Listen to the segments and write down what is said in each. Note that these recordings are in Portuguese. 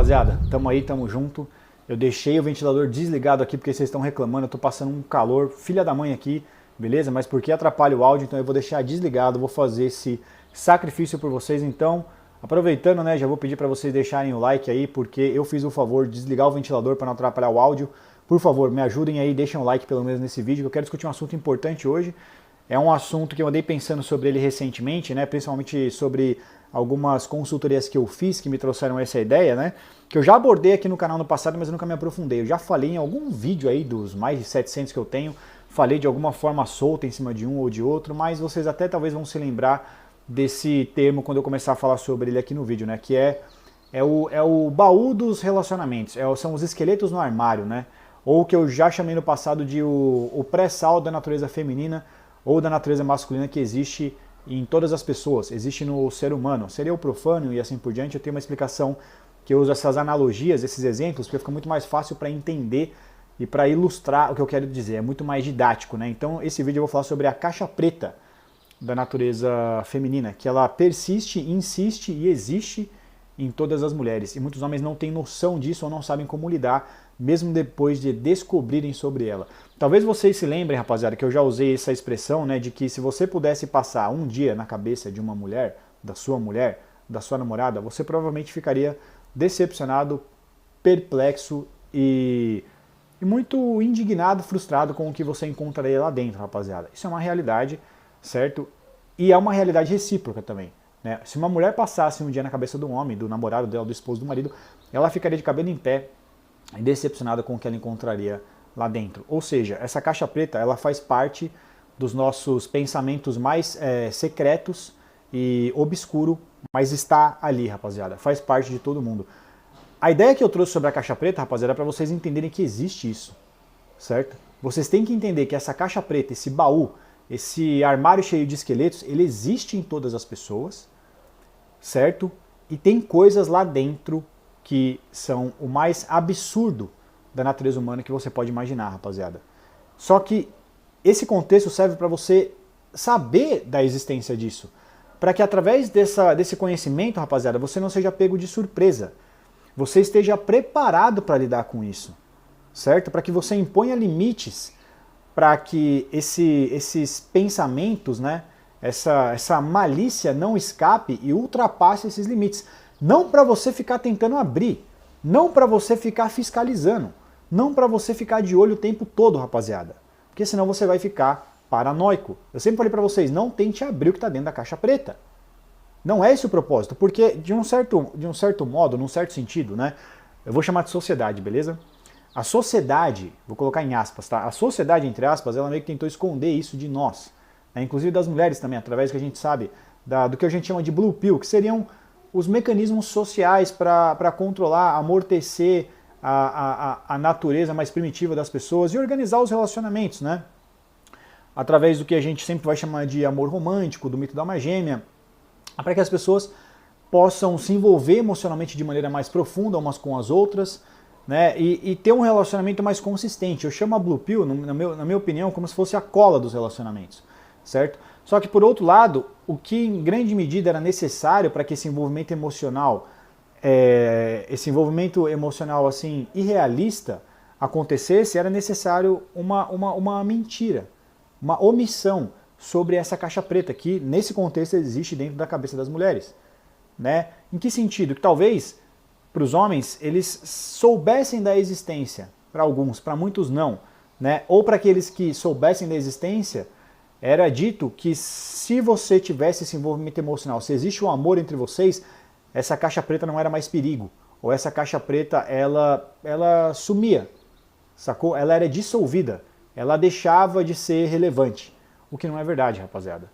rapaziada, tamo aí, tamo junto. Eu deixei o ventilador desligado aqui porque vocês estão reclamando, eu tô passando um calor, filha da mãe aqui, beleza? Mas porque atrapalha o áudio, então eu vou deixar desligado, vou fazer esse sacrifício por vocês. Então, aproveitando, né, já vou pedir para vocês deixarem o like aí, porque eu fiz o favor de desligar o ventilador para não atrapalhar o áudio. Por favor, me ajudem aí, deixem um like pelo menos nesse vídeo, que eu quero discutir um assunto importante hoje. É um assunto que eu andei pensando sobre ele recentemente, né, principalmente sobre algumas consultorias que eu fiz que me trouxeram essa ideia, né, que eu já abordei aqui no canal no passado, mas eu nunca me aprofundei. Eu já falei em algum vídeo aí dos mais de 700 que eu tenho, falei de alguma forma solta em cima de um ou de outro, mas vocês até talvez vão se lembrar desse termo quando eu começar a falar sobre ele aqui no vídeo, né, que é o baú dos relacionamentos, são os esqueletos no armário, né, ou o que eu já chamei no passado de o pré-sal da natureza feminina ou da natureza masculina que existe em todas as pessoas, existe no ser humano, seria o profano e assim por diante. Eu tenho uma explicação que eu uso essas analogias, esses exemplos, porque fica muito mais fácil para entender e para ilustrar o que eu quero dizer, é muito mais didático, né? Então esse vídeo eu vou falar sobre a caixa preta da natureza feminina, que ela persiste, insiste e existe em todas as mulheres, e muitos homens não têm noção disso ou não sabem como lidar, mesmo depois de descobrirem sobre ela. Talvez vocês se lembrem, rapaziada, que eu já usei essa expressão, né, de que se você pudesse passar um dia na cabeça de uma mulher, da sua namorada, você provavelmente ficaria decepcionado, perplexo e muito indignado, frustrado com o que você encontraria lá dentro, rapaziada. Isso é uma realidade, certo? E é uma realidade recíproca também, né? Se uma mulher passasse um dia na cabeça do homem, do namorado dela, do esposo, do marido, ela ficaria de cabelo em pé, decepcionada com o que ela encontraria lá dentro. Ou seja, essa caixa preta, ela faz parte dos nossos pensamentos mais secretos e obscuro, mas está ali, rapaziada, faz parte de todo mundo. A ideia que eu trouxe sobre a caixa preta, rapaziada, é para vocês entenderem que existe isso, certo? Vocês têm que entender que essa caixa preta, esse baú, esse armário cheio de esqueletos, ele existe em todas as pessoas, certo? E tem coisas lá dentro que são o mais absurdo da natureza humana que você pode imaginar, rapaziada. Só que esse contexto serve para você saber da existência disso, para que através desse conhecimento, rapaziada, você não seja pego de surpresa, você esteja preparado para lidar com isso, certo? Para que você imponha limites, para que esses pensamentos, né, essa malícia não escape e ultrapasse esses limites. Não para você ficar tentando abrir, não para você ficar fiscalizando, não para você ficar de olho o tempo todo, rapaziada. Porque senão você vai ficar paranoico. Eu sempre falei para vocês, não tente abrir o que está dentro da caixa preta. Não é esse o propósito, porque de um certo modo, num certo sentido, né, eu vou chamar de sociedade, beleza? A sociedade, vou colocar em aspas, tá? A sociedade, entre aspas, ela meio que tentou esconder isso de nós, né? Inclusive das mulheres também, através que a gente sabe do que a gente chama de blue pill, que seriam os mecanismos sociais para controlar, amortecer a natureza mais primitiva das pessoas e organizar os relacionamentos, né? Através do que a gente sempre vai chamar de amor romântico, do mito da alma gêmea, para que as pessoas possam se envolver emocionalmente de maneira mais profunda umas com as outras, né? E ter um relacionamento mais consistente. Eu chamo a blue pill, na minha opinião, como se fosse a cola dos relacionamentos, certo? Só que, por outro lado, o que em grande medida era necessário para que esse envolvimento emocional assim, irrealista acontecesse, era necessário uma mentira, uma omissão sobre essa caixa preta, que nesse contexto existe dentro da cabeça das mulheres, né? Em que sentido? Que talvez para os homens eles soubessem da existência, para alguns, para muitos não, né? Ou para aqueles que soubessem da existência, era dito que se você tivesse esse envolvimento emocional, se existe um amor entre vocês, essa caixa preta não era mais perigo. Ou essa caixa preta, ela sumia, sacou? Ela era dissolvida, ela deixava de ser relevante. O que não é verdade, rapaziada.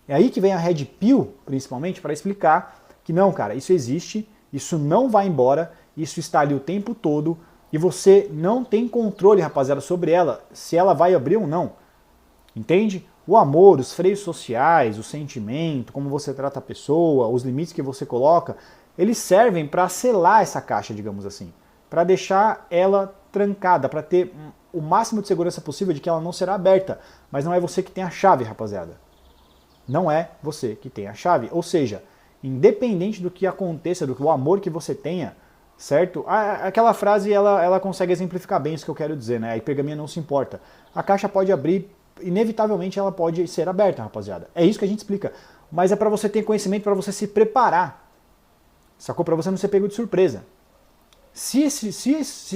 É aí que vem a Red Pill, principalmente, para explicar que não, cara, isso existe, isso não vai embora, isso está ali o tempo todo, e você não tem controle, rapaziada, sobre ela, se ela vai abrir ou não. Entende? O amor, os freios sociais, o sentimento, como você trata a pessoa, os limites que você coloca, eles servem para selar essa caixa, digamos assim. Para deixar ela trancada, para ter o máximo de segurança possível de que ela não será aberta. Mas não é você que tem a chave, rapaziada. Não é você que tem a chave. Ou seja, independente do que aconteça, do que o amor que você tenha, certo? Aquela frase, ela consegue exemplificar bem isso que eu quero dizer, né? A hipergamia não se importa. A caixa pode abrir, inevitavelmente ela pode ser aberta, rapaziada. É isso que a gente explica. Mas é para você ter conhecimento, para você se preparar. Sacou? Para você não ser pego de surpresa. Se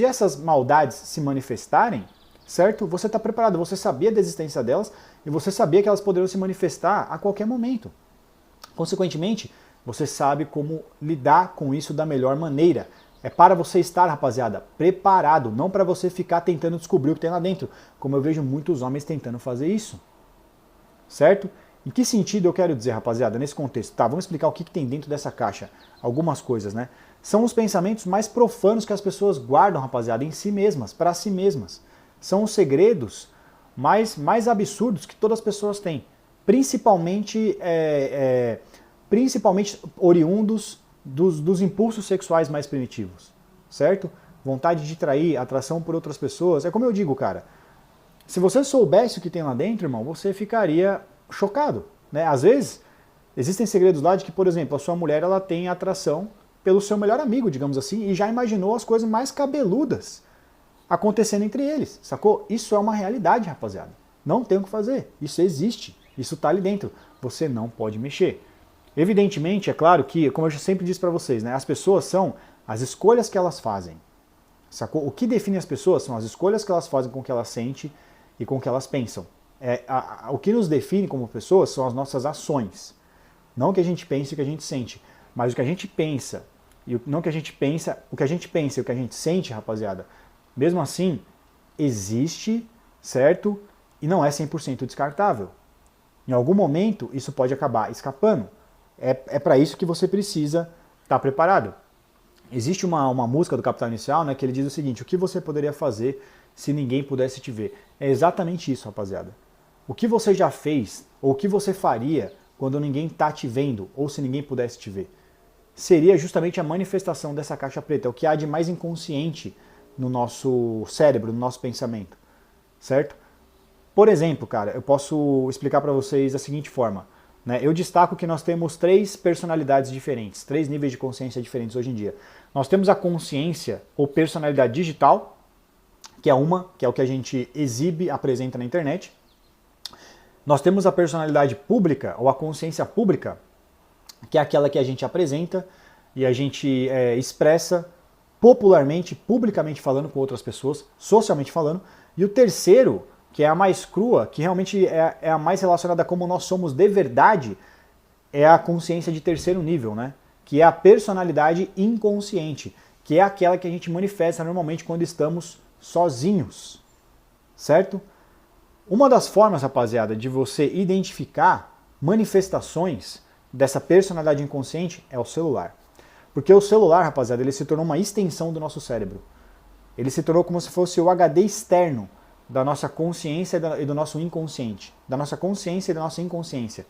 essas maldades se manifestarem, certo? Você está preparado, você sabia da existência delas e você sabia que elas poderiam se manifestar a qualquer momento. Consequentemente, você sabe como lidar com isso da melhor maneira. É para você estar, rapaziada, preparado, não para você ficar tentando descobrir o que tem lá dentro, como eu vejo muitos homens tentando fazer isso. Certo? Em que sentido eu quero dizer, rapaziada, nesse contexto? Tá, vamos explicar o que tem dentro dessa caixa. Algumas coisas, né? São os pensamentos mais profanos que as pessoas guardam, rapaziada, em si mesmas, para si mesmas. São os segredos mais absurdos que todas as pessoas têm. Principalmente oriundos dos impulsos sexuais mais primitivos, certo? Vontade de trair, atração por outras pessoas. É como eu digo, cara, se você soubesse o que tem lá dentro, irmão, você ficaria chocado, né? Às vezes, existem segredos lá de que, por exemplo, a sua mulher ela tem atração pelo seu melhor amigo, digamos assim, e já imaginou as coisas mais cabeludas acontecendo entre eles, sacou? Isso é uma realidade, rapaziada. Não tem o que fazer. Isso existe. Isso tá ali dentro. Você não pode mexer. Evidentemente, é claro que, como eu sempre disse para vocês, né, as pessoas são as escolhas que elas fazem. Sacou? O que define as pessoas são as escolhas que elas fazem com o que elas sentem e com o que elas pensam. O que nos define como pessoas são as nossas ações. Não o que a gente pensa e o que a gente sente, mas o que a gente pensa e não o que a gente pensa, o que a gente pensa e o que a gente sente, rapaziada, mesmo assim, existe, certo? E não é 100% descartável. Em algum momento, isso pode acabar escapando. É para isso que você precisa estar preparado. Existe uma música do Capital Inicial, né, que ele diz o seguinte: o que você poderia fazer se ninguém pudesse te ver? É exatamente isso, rapaziada. O que você já fez, ou o que você faria quando ninguém está te vendo, ou se ninguém pudesse te ver? Seria justamente a manifestação dessa caixa preta, o que há de mais inconsciente no nosso cérebro, no nosso pensamento, certo? Por exemplo, cara, eu posso explicar para vocês da seguinte forma, né? Eu destaco que nós temos 3 personalidades diferentes, 3 níveis de consciência diferentes hoje em dia. Nós temos a consciência ou personalidade digital, que é o que a gente exibe, apresenta na internet. Nós temos a personalidade pública ou a consciência pública, que é aquela que a gente apresenta e a gente expressa popularmente, publicamente falando com outras pessoas, socialmente falando. E o terceiro, que é a mais crua, que realmente é a mais relacionada a como nós somos de verdade, é a consciência de terceiro nível, né? Que é a personalidade inconsciente, que é aquela que a gente manifesta normalmente quando estamos sozinhos, certo? Uma das formas, rapaziada, de você identificar manifestações dessa personalidade inconsciente é o celular. Porque o celular, rapaziada, ele se tornou uma extensão do nosso cérebro. Ele se tornou como se fosse o HD externo da nossa consciência e do nosso inconsciente. Da nossa consciência e da nossa inconsciência.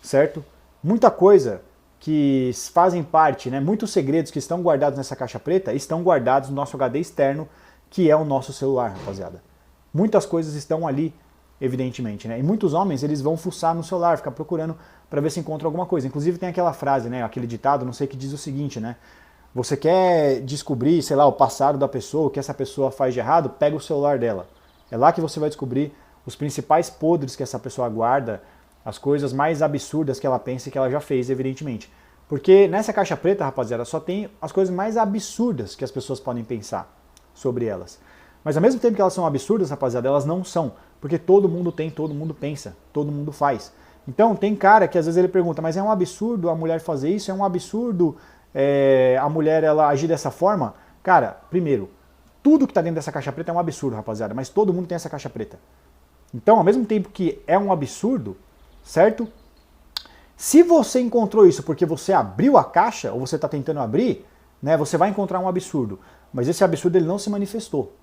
Certo? Muita coisa que fazem parte, né, muitos segredos que estão guardados nessa caixa preta estão guardados no nosso HD externo, que é o nosso celular, rapaziada. Muitas coisas estão ali, evidentemente, né? E muitos homens, eles vão fuçar no celular, ficar procurando para ver se encontra alguma coisa. Inclusive tem aquela frase, né, aquele ditado, não sei, que diz o seguinte, né? Você quer descobrir, sei lá, o passado da pessoa, o que essa pessoa faz de errado, pega o celular dela. É lá que você vai descobrir os principais podres que essa pessoa guarda, as coisas mais absurdas que ela pensa e que ela já fez, evidentemente. Porque nessa caixa preta, rapaziada, só tem as coisas mais absurdas que as pessoas podem pensar sobre elas. Mas ao mesmo tempo que elas são absurdas, rapaziada, elas não são. Porque todo mundo tem, todo mundo pensa, todo mundo faz. Então tem cara que às vezes ele pergunta, mas é um absurdo a mulher fazer isso? É um absurdo a mulher ela agir dessa forma? Cara, primeiro, tudo que está dentro dessa caixa preta é um absurdo, rapaziada, mas todo mundo tem essa caixa preta. Então, ao mesmo tempo que é um absurdo, certo? Se você encontrou isso porque você abriu a caixa, ou você está tentando abrir, né, você vai encontrar um absurdo. Mas esse absurdo ele não se manifestou.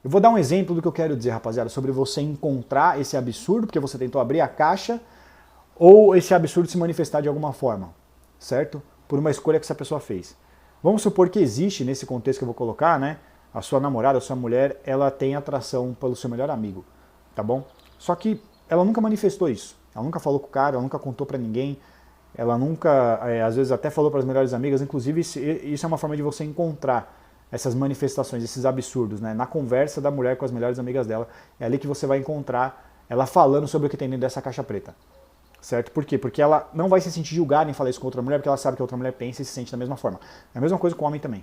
Eu vou dar um exemplo do que eu quero dizer, rapaziada, sobre você encontrar esse absurdo porque você tentou abrir a caixa, ou esse absurdo se manifestar de alguma forma, certo? Por uma escolha que essa pessoa fez. Vamos supor que existe, nesse contexto que eu vou colocar, né, a sua namorada, a sua mulher, ela tem atração pelo seu melhor amigo, tá bom? Só que ela nunca manifestou isso. Ela nunca falou com o cara, ela nunca contou pra ninguém. ela nunca, às vezes até falou para as melhores amigas, inclusive isso é uma forma de você encontrar essas manifestações, esses absurdos, né? Na conversa da mulher com as melhores amigas dela, é ali que você vai encontrar ela falando sobre o que tem dentro dessa caixa preta. Certo? Por quê? Porque ela não vai se sentir julgada em falar isso com outra mulher, porque ela sabe que a outra mulher pensa e se sente da mesma forma. É a mesma coisa com o homem também.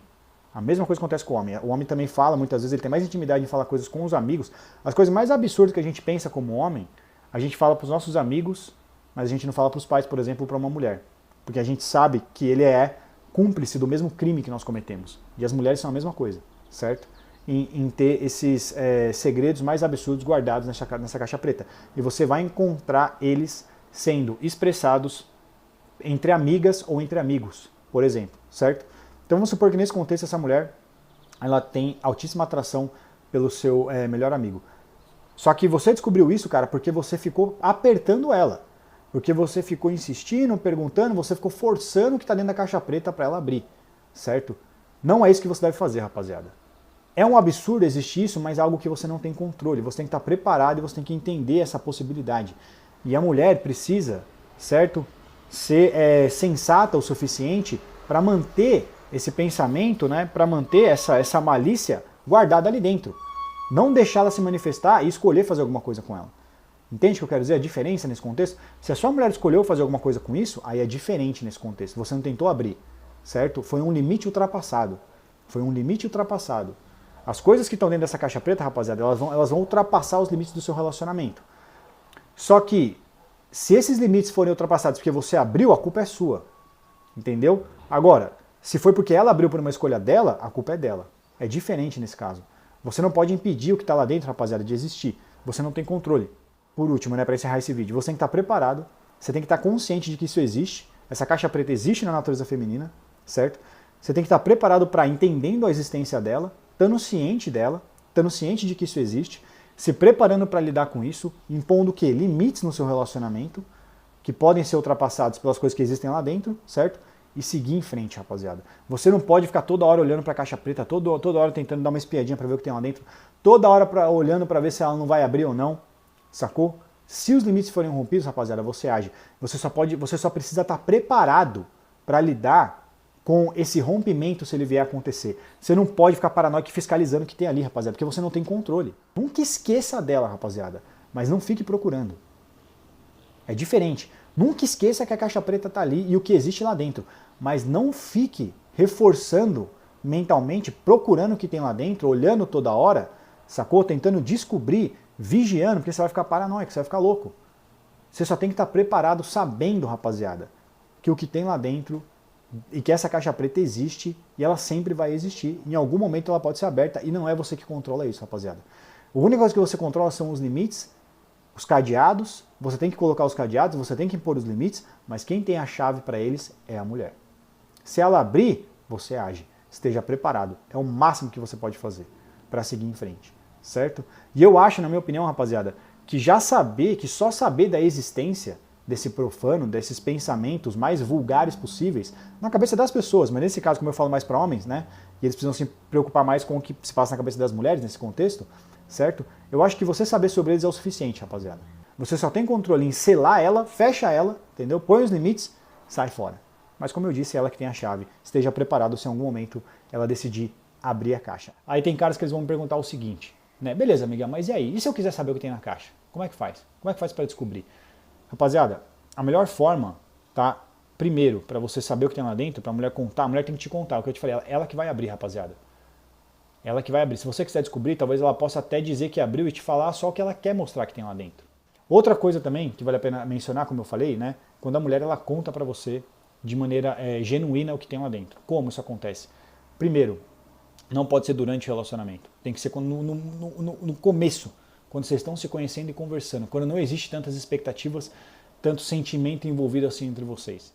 A mesma coisa acontece com o homem. O homem também fala, muitas vezes, ele tem mais intimidade em falar coisas com os amigos. As coisas mais absurdas que a gente pensa como homem, a gente fala para os nossos amigos, mas a gente não fala para os pais, por exemplo, para uma mulher. Porque a gente sabe que ele é cúmplice do mesmo crime que nós cometemos. E as mulheres são a mesma coisa, certo? Em ter esses segredos mais absurdos guardados nessa caixa preta. E você vai encontrar eles sendo expressados entre amigas ou entre amigos, por exemplo, certo? Então vamos supor que nesse contexto essa mulher ela tem altíssima atração pelo seu melhor amigo. Só que você descobriu isso, cara, porque você ficou apertando ela. Porque você ficou insistindo, perguntando, você ficou forçando o que está dentro da caixa preta para ela abrir, certo? Não é isso que você deve fazer, rapaziada. É um absurdo existir isso, mas é algo que você não tem controle. Você tem que estar preparado e você tem que entender essa possibilidade. E a mulher precisa, certo, ser sensata o suficiente para manter esse pensamento, né, para manter essa malícia guardada ali dentro. Não deixá-la se manifestar e escolher fazer alguma coisa com ela. Entende o que eu quero dizer? A diferença nesse contexto? Se a sua mulher escolheu fazer alguma coisa com isso, aí é diferente nesse contexto. Você não tentou abrir, certo? Foi um limite ultrapassado. Foi um limite ultrapassado. As coisas que estão dentro dessa caixa preta, rapaziada, elas vão ultrapassar os limites do seu relacionamento. Só que, se esses limites forem ultrapassados porque você abriu, a culpa é sua. Entendeu? Agora, se foi porque ela abriu por uma escolha dela, a culpa é dela. É diferente nesse caso. Você não pode impedir o que está lá dentro, rapaziada, de existir. Você não tem controle. Por último, né, para encerrar esse vídeo, você tem que estar preparado, você tem que estar consciente de que isso existe. Essa caixa preta existe na natureza feminina, certo? Você tem que estar preparado para entendendo a existência dela, estando ciente dela, estando ciente de que isso existe, se preparando para lidar com isso, impondo o quê? Limites no seu relacionamento, que podem ser ultrapassados pelas coisas que existem lá dentro, certo? E seguir em frente, rapaziada. Você não pode ficar toda hora olhando para a caixa preta, toda hora tentando dar uma espiadinha para ver o que tem lá dentro, toda hora olhando para ver se ela não vai abrir ou não, sacou? Se os limites forem rompidos, rapaziada, você age. Você só precisa estar preparado para lidar com esse rompimento se ele vier a acontecer. Você não pode ficar paranoico e fiscalizando o que tem ali, rapaziada, porque você não tem controle. Nunca esqueça dela, rapaziada, mas não fique procurando. É diferente. Nunca esqueça que a caixa preta está ali e o que existe lá dentro, mas não fique reforçando mentalmente, procurando o que tem lá dentro, olhando toda hora, sacou? Tentando descobrir, vigiando, porque você vai ficar paranoico, você vai ficar louco. Você só tem que estar preparado sabendo, rapaziada, que o que tem lá dentro e que essa caixa preta existe e ela sempre vai existir. Em algum momento ela pode ser aberta e não é você que controla isso, rapaziada. A única coisa que você controla são os limites, os cadeados, você tem que colocar os cadeados, você tem que impor os limites, mas quem tem a chave para eles é a mulher. Se ela abrir, você age. Esteja preparado. É o máximo que você pode fazer para seguir em frente, certo? E eu acho, na minha opinião, rapaziada, que só saber da existência desse profano, desses pensamentos mais vulgares possíveis na cabeça das pessoas, mas nesse caso, como eu falo mais para homens, né, e eles precisam se preocupar mais com o que se passa na cabeça das mulheres nesse contexto, certo? Eu acho que você saber sobre eles é o suficiente, rapaziada. Você só tem controle em selar ela, fecha ela, entendeu? Põe os limites, sai fora. Mas como eu disse, é ela que tem a chave. Esteja preparado se em algum momento ela decidir abrir a caixa. Aí tem caras que eles vão me perguntar o seguinte, né? Beleza, amiga, mas e aí? E se eu quiser saber o que tem na caixa? Como é que faz? Como é que faz para descobrir? Rapaziada, a melhor forma, tá? Primeiro, para você saber o que tem lá dentro, para a mulher contar, a mulher tem que te contar. O que eu te falei, ela que vai abrir, rapaziada. Ela que vai abrir. Se você quiser descobrir, talvez ela possa até dizer que abriu e te falar só o que ela quer mostrar que tem lá dentro. Outra coisa também, que vale a pena mencionar, como eu falei, né? Quando a mulher ela conta para você de maneira genuína o que tem lá dentro. Como isso acontece? Primeiro, não pode ser durante o relacionamento. Tem que ser no começo, quando vocês estão se conhecendo e conversando, quando não existe tantas expectativas, tanto sentimento envolvido assim entre vocês.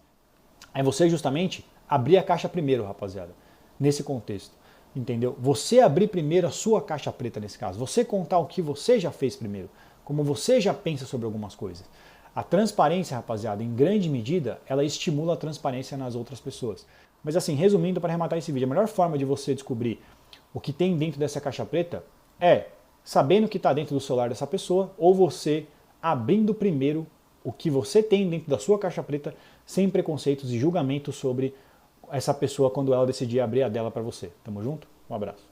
É você justamente abrir a caixa primeiro, rapaziada, nesse contexto. Entendeu? Você abrir primeiro a sua caixa preta nesse caso. Você contar o que você já fez primeiro. Como você já pensa sobre algumas coisas. A transparência, rapaziada, em grande medida, ela estimula a transparência nas outras pessoas. Mas assim, resumindo, para arrematar esse vídeo, a melhor forma de você descobrir o que tem dentro dessa caixa preta é sabendo o que está dentro do celular dessa pessoa ou você abrindo primeiro o que você tem dentro da sua caixa preta sem preconceitos e julgamentos sobre essa pessoa quando ela decidir abrir a dela para você. Tamo junto? Um abraço.